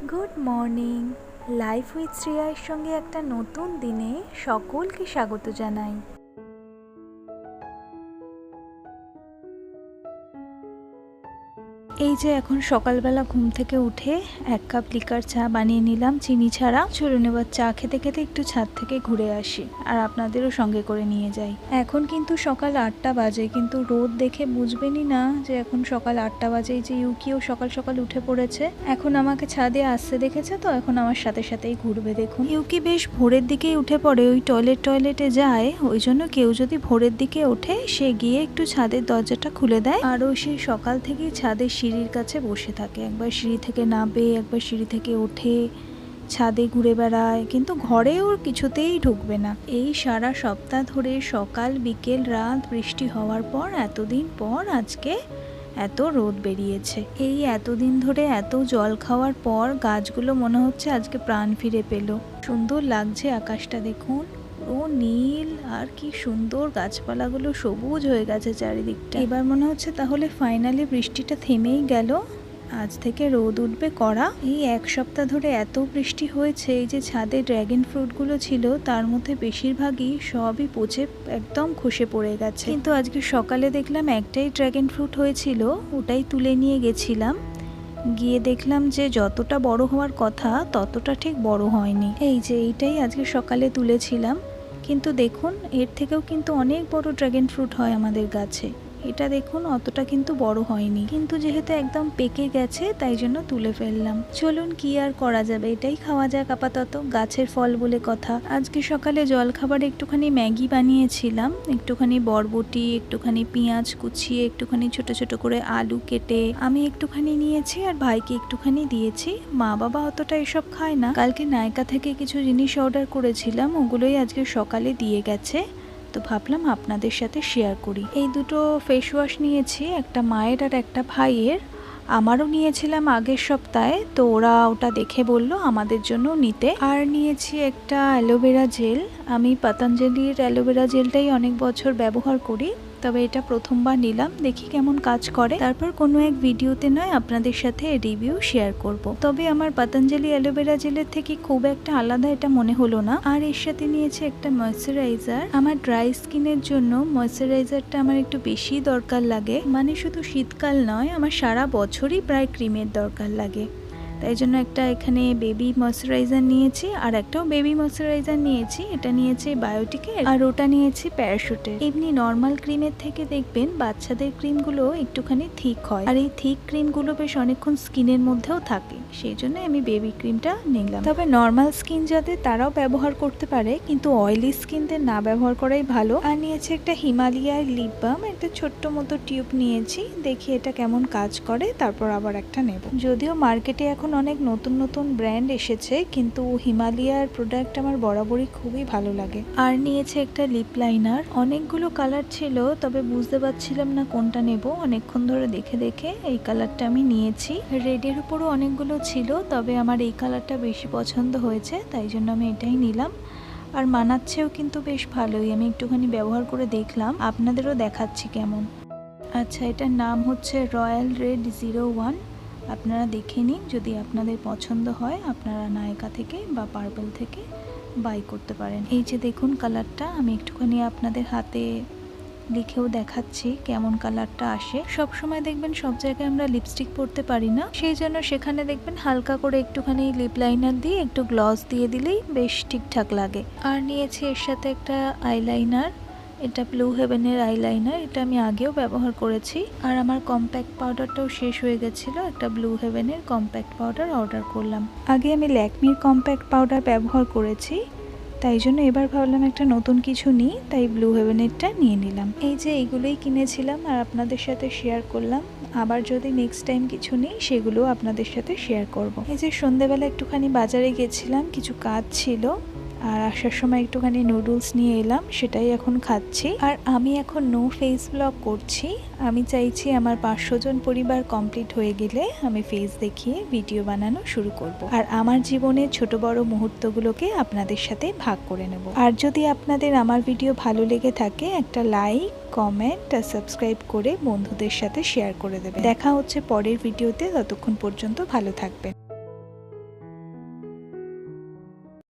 Good morning. Life with শ্রেয়ার সঙ্গে একটা নতুন দিনে সকলকে স্বাগত জানাই। এই যে এখন সকালবেলা ঘুম থেকে উঠে এক কাপ লিকার চা বানিয়ে নিলাম চিনি ছাড়া। চলুন এবার চা খেতে খেতে একটু ছাদ থেকে ঘুরে আসি আর আপনাদেরও সঙ্গে করে নিয়ে যাই। এখন কিন্তু সকাল 8টা বাজে, কিন্তু রোদ দেখে বুঝবেনই না যে এখন সকাল 8টা বাজে। এই যে ইউকিও সকাল সকাল উঠে পড়েছে, এখন আমাকে ছাদে আসতে দেখেছে তো এখন আমার সাথে সাথেই ঘুরবে। দেখুন ইউকি বেশ ভোরের দিকেই উঠে পড়ে, ওই টয়লেটে যায়, ওই জন্য কেউ যদি ভোরের দিকে ওঠে সে গিয়ে একটু ছাদের দরজাটা খুলে দেয় আর ও সেই সকাল থেকেই ছাদের সিঁড়ির কাছে বসে থাকে। একবার সিঁড়ি থেকে নামবে, একবার সিঁড়ি থেকে ওঠে, ছাদে ঘুরে বেড়ায়, কিন্তু ঘরে ওর কিছুতেই ঢুকবে না। এই সারা সপ্তাহ ধরে সকাল বিকেল রাত বৃষ্টি হওয়ার পর এতদিন পর আজকে এত রোদ বেরিয়েছে। এই এতদিন ধরে এত জল খাওয়ার পর গাছগুলো মনে হচ্ছে আজকে প্রাণ ফিরে পেল। সুন্দর লাগছে আকাশটা, দেখুন ও নীল আর কি সুন্দর, গাছপালাগুলো সবুজ হয়ে গেছে চারিদিকটা। এবার মনে হচ্ছে তাহলে ফাইনালি বৃষ্টিটা থেমেই গেল, আজ থেকে রোদ উঠবে কড়া। এই এক সপ্তাহ ধরে এত বৃষ্টি হয়েছে, এই যে ছাদে ড্র্যাগন ফ্রুটগুলো ছিল তার মধ্যে বেশিরভাগই সবই পচে একদম খসে পড়ে গেছে। কিন্তু আজকে সকালে দেখলাম একটাই ড্র্যাগন ফ্রুট হয়েছিল, ওটাই তুলে নিয়ে গেছিলাম, গিয়ে দেখলাম যে যতটা বড় হওয়ার কথা ততটা ঠিক বড় হয়নি। এই যে এইটাই আজকে সকালে তুলেছিলাম, কিন্তু দেখুন এর থেকেও কিন্তু অনেক বড় ড্রাগন ফ্রুট হয় আমাদের গাছে। এটা দেখুন অতটা কিন্তু বড় হয়নি, কিন্তু যেহেতু একদম পেকে গেছে তাই জন্য তুলে ফেললাম। চলুন কি আর করা যাবে, এটাই খাওয়া যাক আপাতত, গাছের ফল বলে কথা। আজকে সকালে জল খাবারে একটুখানি ম্যাগি বানিয়েছিলাম, একটুখানি বরবটি, একটুখানি পেঁয়াজ কুচিয়ে, একটুখানি ছোট ছোট করে আলু কেটে আমি একটুখানি নিয়েছি আর ভাইকে একটুখানি দিয়েছি। মা বাবা অতটা এসব খায় না, কালকে নায়কা থেকে কিছু জিনিস অর্ডার করেছিলাম, ওগুলোই আজকে সকালে দিয়ে গেছে, তো ভাবলাম আপনাদের সাথে শেয়ার করি। এই দুটো ফেস ওয়াশ নিয়েছি, একটা মায়ের আর একটা ভাইয়ের। আমারও নিয়েছিলাম আগের সপ্তাহে, তো ওরা ওটা দেখে বলল আমাদের জন্য নিতে। আর নিয়েছি একটা অ্যালোভেরা জেল, আমি পতঞ্জলির অ্যালোভেরা জেলটাই অনেক বছর ব্যবহার করি, তবে এটা প্রথমবার নিলাম, দেখি কেমন কাজ করে, তারপর কোনো এক ভিডিওতে নয় আপনাদের সাথে রিভিউ শেয়ার করব। তবে আমার পতঞ্জলি অ্যালোভেরা জেলের থেকে খুব একটা আলাদা এটা মনে হলো না। আর এর সাথে নিয়েছি একটা ময়শ্চারাইজার, আমার ড্রাই স্কিনের জন্য ময়শ্চারাইজারটা আমার একটু বেশি দরকার লাগে, মানে শুধু শীতকাল নয় আমার সারা বছরই প্রায় ক্রিমের দরকার লাগে, তাই জন্য একটা এখানে বেবি ময়শ্চারাইজার নিয়েছি আর একটাও বেবি ময়শ্চারাইজার নিয়েছি, এটা নিয়েছি বায়োটিকের আর ওটা নিয়েছি প্যারাশুটের। এমনি নর্মাল ক্রিমের থেকে দেখবেন বাচ্চাদের ক্রিমগুলো একটুখানি থিক হয়, আর এই থিক ক্রিমগুলো বেশ অনেকক্ষণ স্কিনের মধ্যেও থাকে, সেই জন্য আমি বেবি ক্রিমটা নিলাম। তবে নর্মাল স্কিন যাদের তারাও ব্যবহার করতে পারে, কিন্তু অয়েলি স্কিনদের না ব্যবহার করাই ভালো। আর নিয়েছি একটা হিমালয়ার লিপ বাম, একটা ছোট্ট মতো টিউব নিয়েছি, দেখি এটা কেমন কাজ করে, তারপর আবার একটা নেব। যদিও মার্কেটে এখন অনেক নতুন নতুন ব্র্যান্ড এসেছে, কিন্তু হিমালয়ার প্রোডাক্ট আমার বরাবরই খুবই ভালো লাগে। আর নিয়েছে একটা লিপ লাইনার, অনেকগুলো কালার ছিল তবে বুঝতে পারছিলাম না কোনটা নেব, অনেকক্ষণ ধরে দেখে দেখে এই কালারটা আমি নিয়েছি। রেডের উপরও অনেকগুলো ছিল, তবে আমার এই কালারটা বেশি পছন্দ হয়েছে, তাই জন্য আমি এটাই নিলাম। আর মানাচ্ছেও কিন্তু বেশ ভালোই, আমি একটুখানি ব্যবহার করে দেখলাম, আপনাদেরও দেখাচ্ছি কেমন। আচ্ছা, এটার নাম হচ্ছে রয়্যাল রেড 01, আপনারা দেখে নিন, যদি আপনাদের পছন্দ হয় আপনারা নায়কা থেকে বা পার্পল থেকে বাই করতে পারেন। এই যে দেখুন কালারটা, আমি একটুখানি আপনাদের হাতে লিখেও দেখাচ্ছি কেমন কালারটা আসে। সব সময় দেখবেন সব জায়গায় আমরা লিপস্টিক পরতে পারি না, সেই জন্য সেখানে দেখবেন হালকা করে একটুখানি লিপ লাইনার দিয়ে একটু গ্লস দিয়ে দিলেই বেশ ঠিকঠাক লাগে। আর নিয়েছি এর সাথে একটা আইলাইনার, এটা ব্লু হেভেনের আইলাইনার, এটা আমি আগেও ব্যবহার করেছি। আর আমার কম্প্যাক্ট পাউডারটাও শেষ হয়ে গেছিলো, একটা ব্লু হেভেনের কম্প্যাক্ট পাউডার অর্ডার করলাম। আগে আমি ল্যাকমির কম্প্যাক্ট পাউডার ব্যবহার করেছি, তাই জন্য এবার ভাবলাম একটা নতুন কিছু নিই, তাই ব্লু হেভেনেরটা নিয়ে নিলাম। এই যে এইগুলোই কিনেছিলাম আর আপনাদের সাথে শেয়ার করলাম, আবার যদি নেক্সট টাইম কিছু নিই সেগুলো আপনাদের সাথে শেয়ার করব। এই যে সন্ধ্যেবেলা একটুখানি বাজারে গেছিলাম, কিছু কাজ ছিল, আর আসার সময় একটুখানি নুডলস নিয়ে এলাম, সেটাই এখন খাচ্ছি। আর আমি এখন নো ফেস ব্লগ করছি, আমি চাইছি আমার 500 জন পরিবার কমপ্লিট হয়ে গেলে আমি ফেস দেখিয়ে ভিডিও বানানো শুরু করব, আর আমার জীবনের ছোট বড় মুহূর্তগুলোকে আপনাদের সাথে ভাগ করে নেব। আর যদি আপনাদের আমার ভিডিও ভালো লেগে থাকে একটা লাইক, কমেন্ট আর সাবস্ক্রাইব করে বন্ধুদের সাথে শেয়ার করে দেবেন। দেখা হচ্ছে পরের ভিডিওতে, ততক্ষণ পর্যন্ত ভালো থাকবেন।